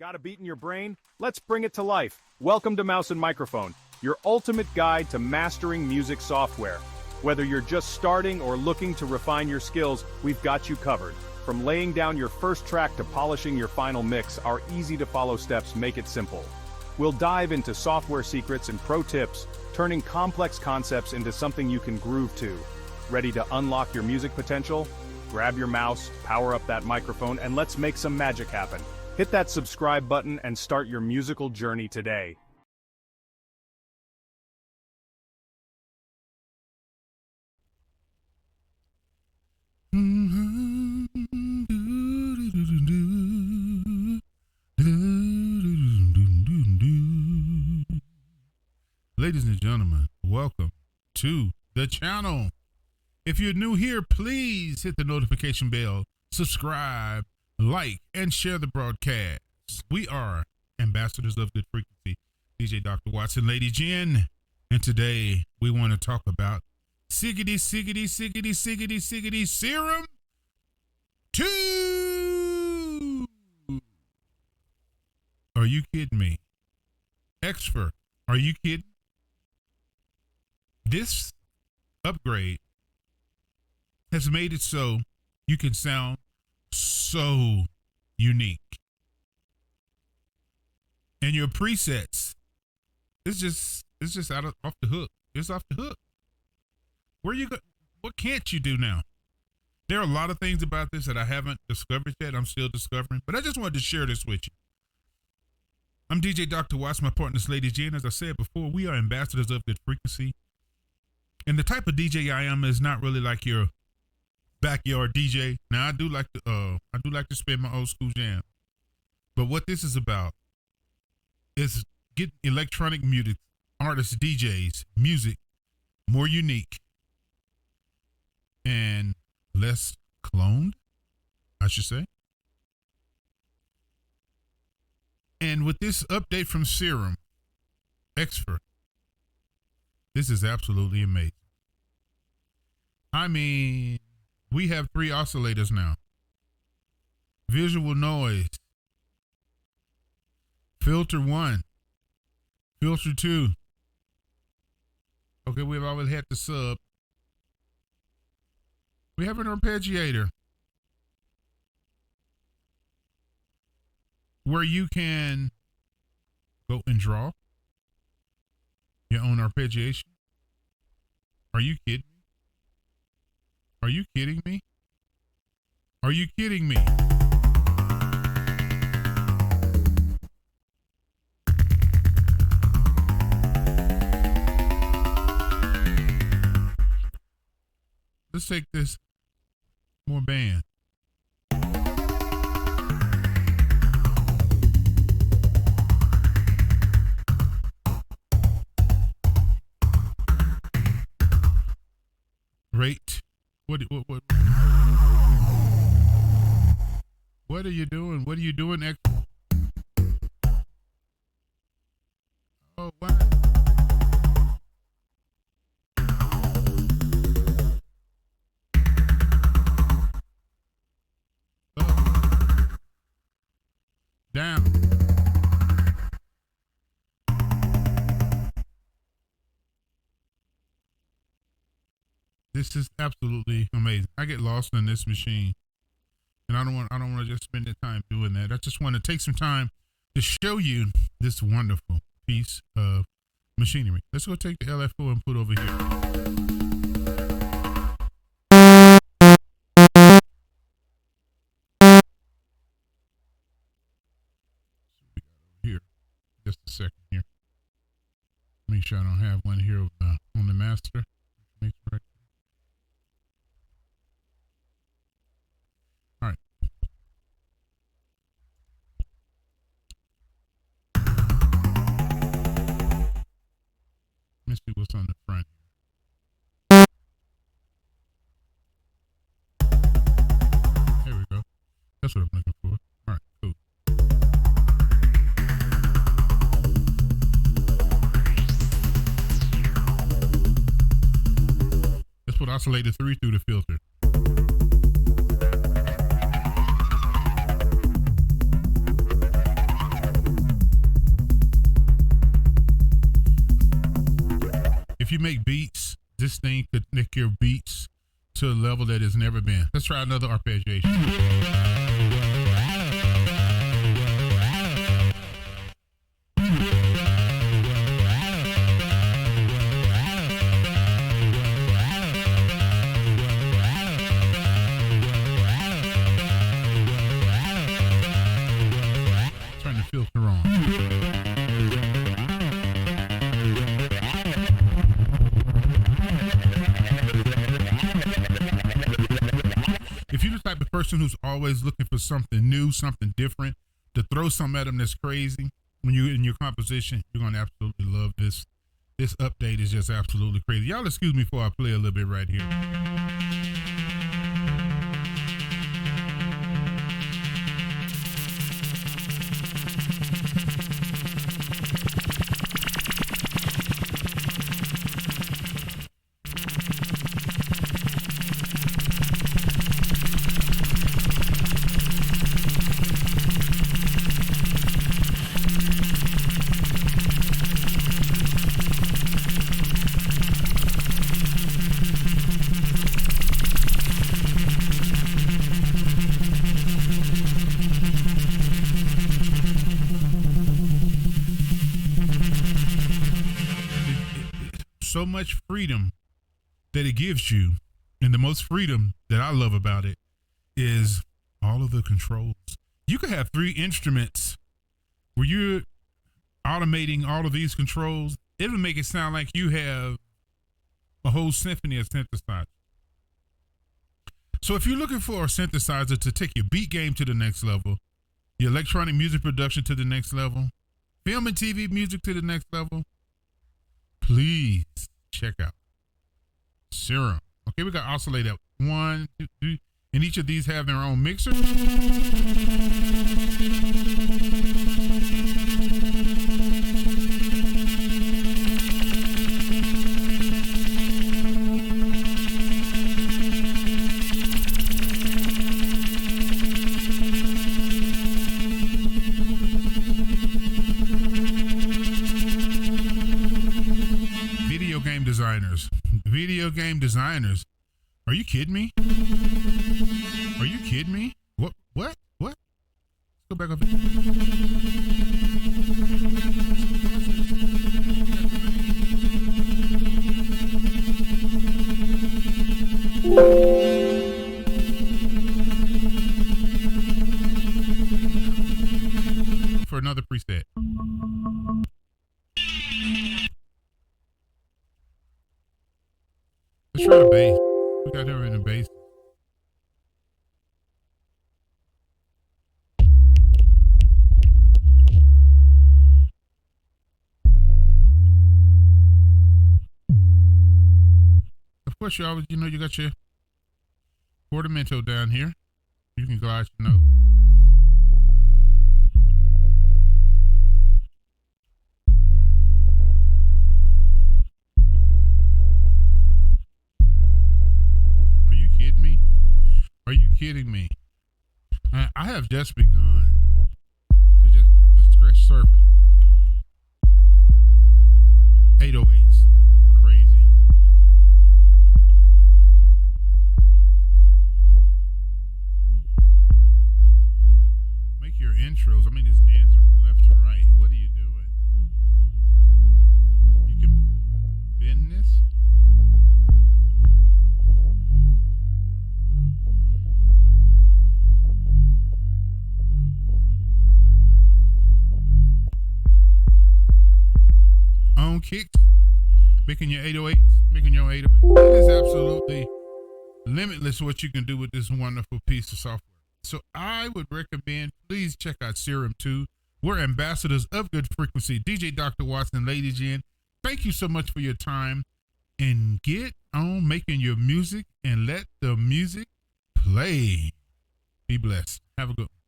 Got a beat in your brain? Let's bring it to life. Welcome to Mouse and Microphone, your ultimate guide to mastering music software. Whether you're just starting or looking to refine your skills, we've got you covered. From laying down your first track to polishing your final mix, our easy-to-follow steps make it simple. We'll dive into software secrets and pro tips, turning complex concepts into something you can groove to. Ready to unlock your music potential? Grab your mouse, power up that microphone, and let's make some magic happen. Hit that subscribe button and start your musical journey today. Ladies and gentlemen, welcome to the channel. If you're new here, please hit the notification bell, subscribe, like, and share the broadcast. We are ambassadors of good frequency, DJ Dr. Watson, Lady Jen, and today we want to talk about Siggity Serum 2. Are you kidding me? Expert, are you kidding? This upgrade has made it so you can sound so unique. And your presets, it's just off the hook. It's off the hook. What can't you do now? There are a lot of things about this that I haven't discovered yet. I'm still discovering, but I just wanted to share this with you. I'm DJ Dr. Watts, my partner is Lady Jen. As I said before, we are ambassadors of good frequency. And the type of DJ I am is not really like your backyard DJ. Now I do like to spin my old school jam. But what this is about is getting electronic music, artists, DJs, music more unique and less cloned, I should say. And with this update from Serum, Expert, this is absolutely amazing. I mean, we have 3 oscillators now. Visual noise. Filter 1. Filter 2. Okay, we've always had the sub. We have an arpeggiator where you can go and draw your own arpeggiation. Are you kidding me? Are you kidding me? Are you kidding me? Let's take this more band. Great. What are you doing? What are you doing? Oh, wow. Down. This is absolutely amazing. I get lost in this machine, and I don't want to just spend the time doing that. I just want to take some time to show you this wonderful piece of machinery. Let's go take the LFO and put over here. Here, just a second here. Make sure I don't have one here on the master. Make sure. All right. Let me see what's on the front. There we go. That's what I'm looking for. All right, cool. Let's put oscillator 3 through the filter. you make beats, this thing could make your beats to a level that has never been. Let's try another arpeggiation. Trying to filter on. If you're the type of person who's always looking for something new, something different, to throw something at them that's crazy, when you're in your composition, you're going to absolutely love this. This update is just absolutely crazy. Y'all excuse me before I play a little bit right here. So much freedom that it gives you, and the most freedom that I love about it is all of the controls. You could have 3 instruments where you're automating all of these controls. It'll make it sound like you have a whole symphony of synthesizers. So if you're looking for a synthesizer to take your beat game to the next level, your electronic music production to the next level, film and TV music to the next level, please check out Serum. Okay, we got oscillator 1, 2, 3, and each of these have their own mixer. Video game designers. Are you kidding me? Are you kidding me? What? Let's go back up. For another preset. Let's try the bass. We got her in the bass. Of course, you always, you got your portamento down here. You can glide your note. Are you kidding me? I have just begun to just scratch surface. 808s, crazy. Make your intros. I mean, it's dancing from left to right. What are you doing? You can bend this. On kicks, making your 808s. It is absolutely limitless what you can do with this wonderful piece of software. So I would recommend, please check out Serum 2. We're ambassadors of Good Frequency. DJ Dr. Watson, Lady Jen, thank you so much for your time. And get on making your music and let the music play. Be blessed. Have a good one.